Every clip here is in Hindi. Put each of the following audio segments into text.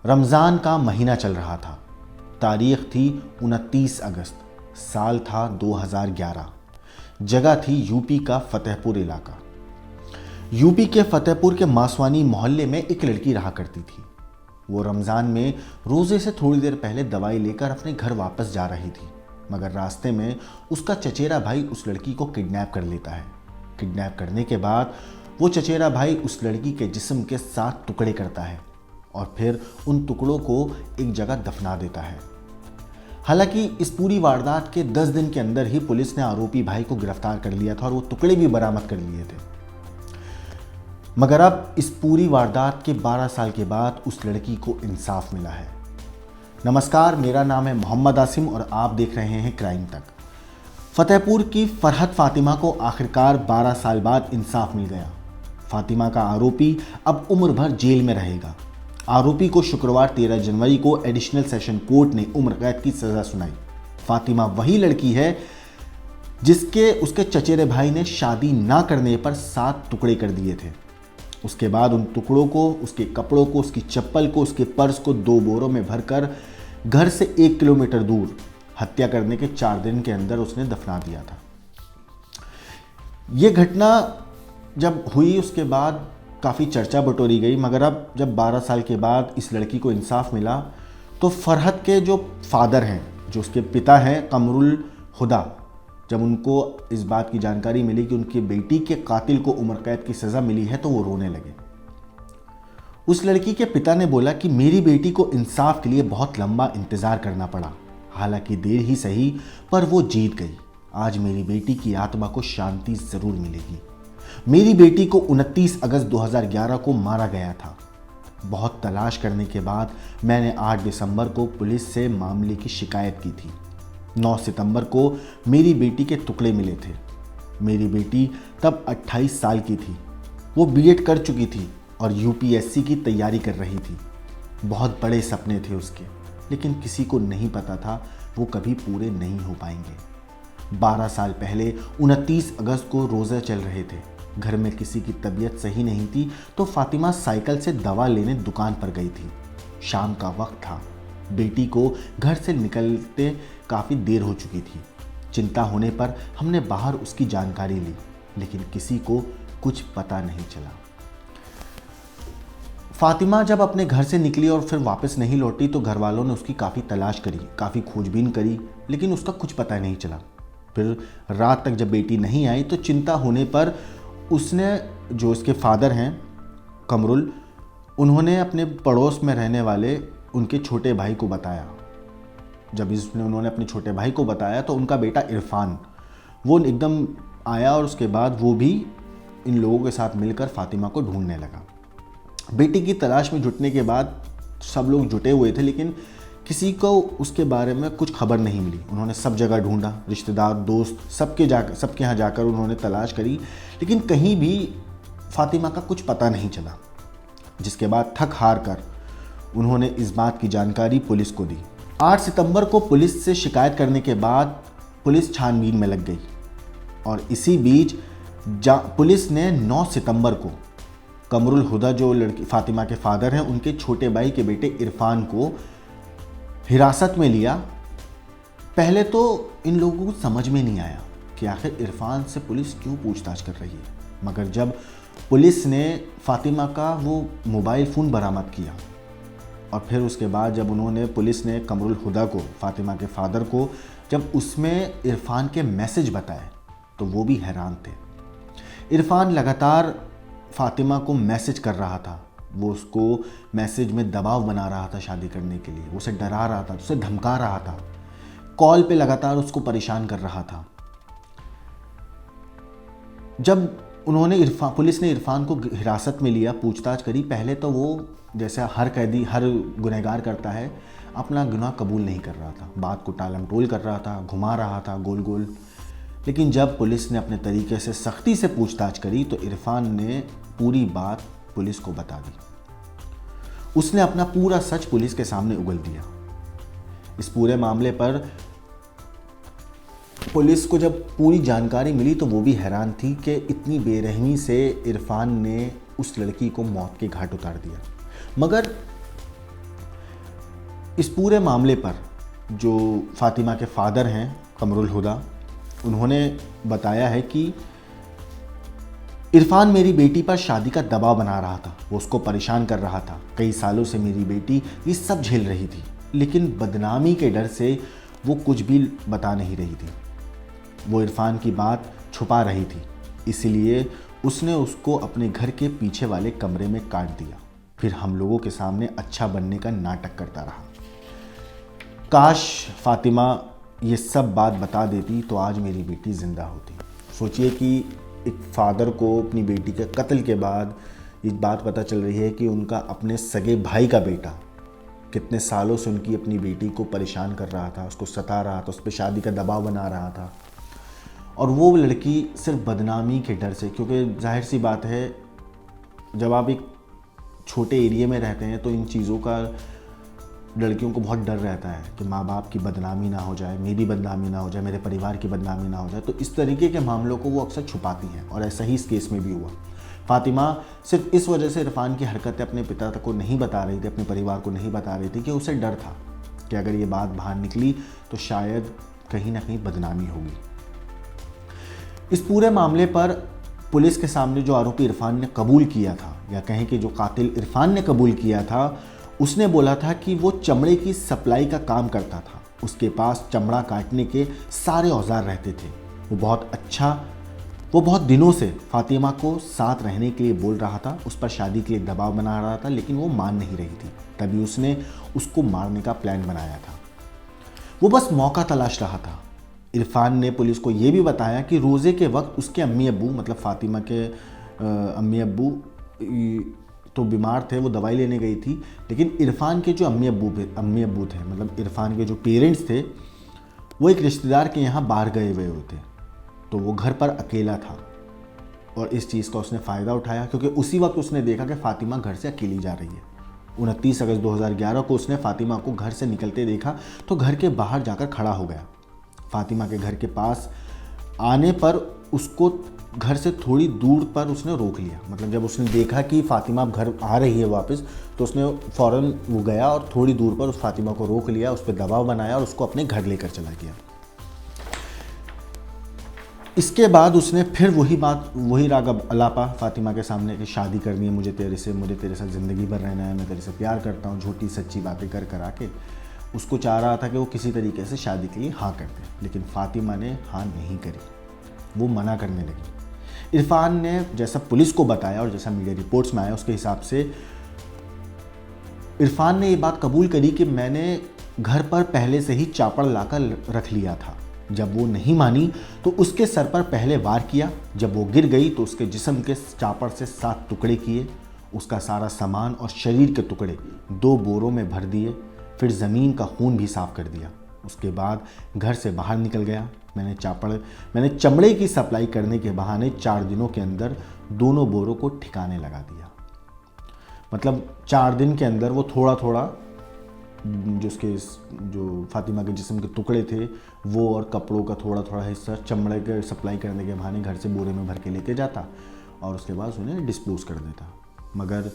रमज़ान का महीना चल रहा था। तारीख थी 29 अगस्त, साल था 2011। जगह थी यूपी का फतेहपुर इलाका। यूपी के फतेहपुर के मासवानी मोहल्ले में एक लड़की रहा करती थी। वो रमज़ान में रोज़े से थोड़ी देर पहले दवाई लेकर अपने घर वापस जा रही थी, मगर रास्ते में उसका चचेरा भाई उस लड़की को किडनैप कर लेता है। किडनैप करने के बाद वो चचेरा भाई उस लड़की के जिस्म के 7 टुकड़े करता है और फिर उन टुकड़ों को एक जगह दफना देता है। हालांकि इस पूरी वारदात के 10 दिन के अंदर ही पुलिस ने आरोपी भाई को गिरफ्तार कर लिया था और वो टुकड़े भी बरामद कर लिए थे। मगर अब इस पूरी वारदात के 12 साल के बाद उस लड़की को इंसाफ मिला है। नमस्कार, मेरा नाम है मोहम्मद आसिम और आप देख रहे हैं क्राइम तक। फतेहपुर की फरहत फातिमा को आखिरकार 12 साल बाद इंसाफ मिल गया। फातिमा का आरोपी अब उम्र भर जेल में रहेगा। आरोपी को शुक्रवार 13 जनवरी को एडिशनल सेशन कोर्ट ने उम्र कैद की सजा सुनाई। फातिमा वही लड़की है जिसके उसके चचेरे भाई ने शादी ना करने पर 7 टुकड़े कर दिए थे। उसके बाद उन टुकड़ों को, उसके कपड़ों को, उसकी चप्पल को, उसके पर्स को 2 बोरों में भरकर घर से 1 किलोमीटर दूर हत्या करने के 4 दिन के अंदर उसने दफना दिया था। यह घटना जब हुई उसके बाद काफ़ी चर्चा बटोरी गई, मगर अब जब 12 साल के बाद इस लड़की को इंसाफ मिला तो फरहत के जो फादर हैं, जो उसके पिता हैं कमरुल हुदा, जब उनको इस बात की जानकारी मिली कि उनकी बेटी के कातिल को उम्र कैद की सज़ा मिली है तो वो रोने लगे। उस लड़की के पिता ने बोला कि मेरी बेटी को इंसाफ के लिए बहुत लंबा इंतज़ार करना पड़ा, हालांकि देर ही सही पर वो जीत गई। आज मेरी बेटी की आत्मा को शांति ज़रूर मिलेगी। मेरी बेटी को 29 अगस्त 2011 को मारा गया था। बहुत तलाश करने के बाद मैंने 8 दिसंबर को पुलिस से मामले की शिकायत की थी। 9 सितंबर को मेरी बेटी के टुकड़े मिले थे। मेरी बेटी तब 28 साल की थी। वो बीएड कर चुकी थी और यूपीएससी की तैयारी कर रही थी। बहुत बड़े सपने थे उसके, लेकिन किसी को नहीं पता था वो कभी पूरे नहीं हो पाएंगे। 12 साल पहले 29 अगस्त को रोज़े चल रहे थे। घर में किसी की तबीयत सही नहीं थी तो फातिमा साइकिल से दवा लेने दुकान पर गई थी। शाम का वक्त था। बेटी को घर से निकलते काफ़ी देर हो चुकी थी। चिंता होने पर हमने बाहर उसकी जानकारी ली, लेकिन किसी को कुछ पता नहीं चला। फातिमा जब अपने घर से निकली और फिर वापस नहीं लौटी तो घर वालों ने उसकी काफ़ी तलाश करी, काफ़ी खोजबीन करी, लेकिन उसका कुछ पता नहीं चला। फिर रात तक जब बेटी नहीं आई तो चिंता होने पर उसने, जो इसके फादर हैं कमरुल, उन्होंने अपने पड़ोस में रहने वाले उनके छोटे भाई को बताया। जब उन्होंने अपने छोटे भाई को बताया तो उनका बेटा इरफान वो एकदम आया और उसके बाद वो भी इन लोगों के साथ मिलकर फातिमा को ढूंढने लगा। बेटी की तलाश में जुटने के बाद सब लोग जुटे हुए थे, लेकिन किसी को उसके बारे में कुछ खबर नहीं मिली। उन्होंने सब जगह ढूंढा, रिश्तेदार, दोस्त, सबके यहाँ जाकर उन्होंने तलाश करी, लेकिन कहीं भी फातिमा का कुछ पता नहीं चला। जिसके बाद थक हार कर उन्होंने इस बात की जानकारी पुलिस को दी। 8 सितंबर को पुलिस से शिकायत करने के बाद पुलिस छानबीन में लग गई और इसी बीच पुलिस ने 9 सितंबर को कमरुल हुदा, जो लड़की फातिमा के फादर हैं, उनके छोटे भाई के बेटे इरफान को हिरासत में लिया। पहले तो इन लोगों को समझ में नहीं आया कि आखिर इरफान से पुलिस क्यों पूछताछ कर रही है, मगर जब पुलिस ने फातिमा का वो मोबाइल फ़ोन बरामद किया और फिर उसके बाद जब पुलिस ने कमरुल हुदा को, फातिमा के फादर को, जब उसमें इरफान के मैसेज बताए तो वो भी हैरान थे। इरफान लगातार फातिमा को मैसेज कर रहा था। वो उसको मैसेज में दबाव बना रहा था शादी करने के लिए, वो उसे डरा रहा था, उसे धमका रहा था, कॉल पे लगातार उसको परेशान कर रहा था। जब पुलिस ने इरफान को हिरासत में लिया, पूछताछ करी, पहले तो वो जैसा हर कैदी, हर गुनहगार करता है, अपना गुनाह कबूल नहीं कर रहा था, बात को टालमटोल कर रहा था, घुमा रहा था गोल गोल। लेकिन जब पुलिस ने अपने तरीके से सख्ती से पूछताछ करी तो इरफान ने पूरी बात पुलिस को बता दी। उसने अपना पूरा सच पुलिस के सामने उगल दिया। इस पूरे मामले पर पुलिस को जब पूरी जानकारी मिली तो वो भी हैरान थी कि इतनी बेरहमी से इरफान ने उस लड़की को मौत के घाट उतार दिया। मगर इस पूरे मामले पर जो फातिमा के फादर हैं कमरुल हुदा, उन्होंने बताया है कि इरफान मेरी बेटी पर शादी का दबाव बना रहा था, वो उसको परेशान कर रहा था। कई सालों से मेरी बेटी ये सब झेल रही थी, लेकिन बदनामी के डर से वो कुछ भी बता नहीं रही थी। वो इरफान की बात छुपा रही थी, इसलिए उसने उसको अपने घर के पीछे वाले कमरे में काट दिया, फिर हम लोगों के सामने अच्छा बनने का नाटक करता रहा। काश फातिमा ये सब बात बता देती तो आज मेरी बेटी ज़िंदा होती। सोचिए कि एक फादर को अपनी बेटी के कत्ल के बाद ये बात पता चल रही है कि उनका अपने सगे भाई का बेटा कितने सालों से उनकी अपनी बेटी को परेशान कर रहा था, उसको सता रहा था, उस पर शादी का दबाव बना रहा था, और वो लड़की सिर्फ बदनामी के डर से, क्योंकि जाहिर सी बात है जब आप एक छोटे एरिया में रहते हैं तो इन चीज़ों का लड़कियों को बहुत डर रहता है कि माँ बाप की बदनामी ना हो जाए, मेरी बदनामी ना हो जाए, मेरे परिवार की बदनामी ना हो जाए, तो इस तरीके के मामलों को वो अक्सर छुपाती हैं, और ऐसा ही इस केस में भी हुआ। फातिमा सिर्फ इस वजह से इरफान की हरकतें अपने पिता को नहीं बता रही थी, अपने परिवार को नहीं बता रही थी कि उसे डर था कि अगर ये बात बाहर निकली तो शायद कहीं ना कहीं बदनामी होगी। इस पूरे मामले पर पुलिस के सामने जो आरोपी इरफान ने कबूल किया था, या कहें कि जो कातिल इरफान ने कबूल किया था, उसने बोला था कि वो चमड़े की सप्लाई का काम करता था। उसके पास चमड़ा काटने के सारे औजार रहते थे। वो बहुत दिनों से फातिमा को साथ रहने के लिए बोल रहा था, उस पर शादी के लिए दबाव बना रहा था, लेकिन वो मान नहीं रही थी। तभी उसने उसको मारने का प्लान बनाया था। वो बस मौका तलाश रहा था। इरफान ने पुलिस को ये भी बताया कि रोज़े के वक्त उसके अम्मी अब्बू, मतलब फातिमा के अम्मी अब्बू तो बीमार थे, वो दवाई लेने गई थी, लेकिन इरफान के जो अम्मी अब्बू थे, मतलब इरफान के जो पेरेंट्स थे, वो एक रिश्तेदार के यहाँ बाहर गए हुए थे, तो वो घर पर अकेला था। और इस चीज़ का उसने फ़ायदा उठाया, क्योंकि उसी वक्त उसने देखा कि फातिमा घर से अकेली जा रही है। 29 अगस्त 2011 को उसने फातिमा को घर से निकलते देखा, तो घर के बाहर जाकर खड़ा हो गया। फातिमा के घर के पास आने पर उसको घर से थोड़ी दूर पर उसने रोक लिया। मतलब जब उसने देखा कि फातिमा अब घर आ रही है वापस, तो उसने फ़ौरन वो गया और थोड़ी दूर पर उस फातिमा को रोक लिया, उस पर दबाव बनाया और उसको अपने घर लेकर चला गया। इसके बाद उसने फिर वही राग अलापा फातिमा के सामने कि शादी करनी है मुझे तेरे साथ ज़िंदगी भर रहना है, मैं तेरे से प्यार करता हूँ, झूठी सच्ची बातें कर आके उसको चाह रहा था कि वो किसी तरीके से शादी के लिए हाँ कर दे, लेकिन फातिमा ने हाँ नहीं करी, वो मना करने लगी। इरफान ने जैसा पुलिस को बताया और जैसा मीडिया रिपोर्ट्स में आया, उसके हिसाब से इरफान ने ये बात कबूल करी कि मैंने घर पर पहले से ही चापड़ लाकर रख लिया था। जब वो नहीं मानी तो उसके सर पर पहले वार किया, जब वो गिर गई तो उसके जिस्म के चापड़ से 7 टुकड़े किए, उसका सारा सामान और शरीर के टुकड़े 2 बोरों में भर दिए, फिर ज़मीन का खून भी साफ कर दिया। उसके बाद घर से बाहर निकल गया। मैंने चमड़े की सप्लाई करने के बहाने 4 दिनों के अंदर दोनों बोरों को ठिकाने लगा दिया। मतलब 4 दिन के अंदर वो थोड़ा थोड़ा जो फातिमा के जिस्म के टुकड़े थे वो और कपड़ों का थोड़ा थोड़ा हिस्सा चमड़े के सप्लाई करने के बहाने घर से बोरे में भर के लेके जाता और उसके बाद उन्हें डिस्पोज कर देता। मगर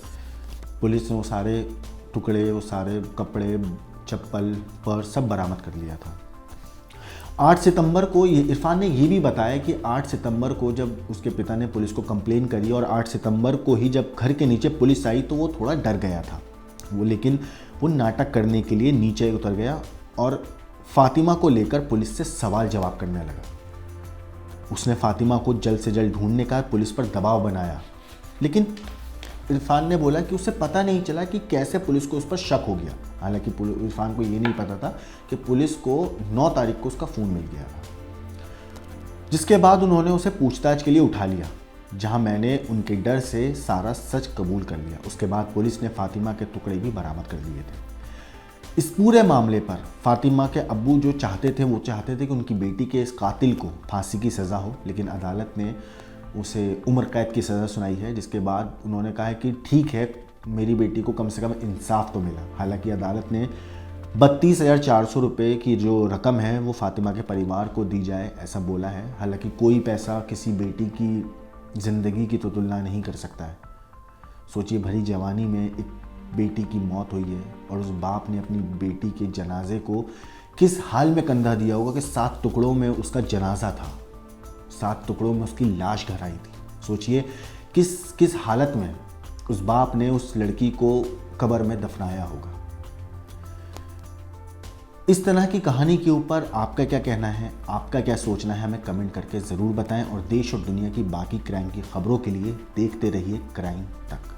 पुलिस ने वो सारे टुकड़े, वो सारे कपड़े, चप्पल, पर्स सब बरामद कर लिया था। 8 सितंबर को इरफान ने ये भी बताया कि 8 सितंबर को जब उसके पिता ने पुलिस को कंप्लेन करी और 8 सितंबर को ही जब घर के नीचे पुलिस आई तो वो थोड़ा डर गया था लेकिन वो नाटक करने के लिए नीचे उतर गया और फातिमा को लेकर पुलिस से सवाल जवाब करने लगा। उसने फातिमा को जल्द से जल्द ढूंढने का पुलिस पर दबाव बनाया, लेकिन इरफान ने बोला कि उसे पता नहीं चला कि कैसे पुलिस को उस पर शक हो गया। हालांकि इरफान को ये नहीं पता था कि पुलिस को 9 तारीख को उसका फ़ोन मिल गया था, जिसके बाद उन्होंने उसे पूछताछ के लिए उठा लिया, जहां मैंने उनके डर से सारा सच कबूल कर लिया। उसके बाद पुलिस ने फातिमा के टुकड़े भी बरामद कर लिए थे। इस पूरे मामले पर फातिमा के अब्बू जो चाहते थे कि उनकी बेटी के इस कातिल को फांसी की सज़ा हो, लेकिन अदालत ने उसे उम्र कैद की सज़ा सुनाई है, जिसके बाद उन्होंने कहा है कि ठीक है, मेरी बेटी को कम से कम इंसाफ तो मिला। हालांकि अदालत ने 32,400 रुपये की जो रकम है वो फातिमा के परिवार को दी जाए ऐसा बोला है। हालांकि कोई पैसा किसी बेटी की ज़िंदगी की तो तुलना नहीं कर सकता है। सोचिए, भरी जवानी में एक बेटी की मौत हुई है और उस बाप ने अपनी बेटी के जनाजे को किस हाल में कंधा दिया होगा कि 7 टुकड़ों में उसका जनाजा था, 7 टुकड़ों में उसकी लाश घर आई थी। सोचिए किस किस हालत में उस बाप ने उस लड़की को कब्र में दफनाया होगा। इस तरह की कहानी के ऊपर आपका क्या कहना है, आपका क्या सोचना है, हमें कमेंट करके ज़रूर बताएं और देश और दुनिया की बाकी क्राइम की खबरों के लिए देखते रहिए क्राइम तक।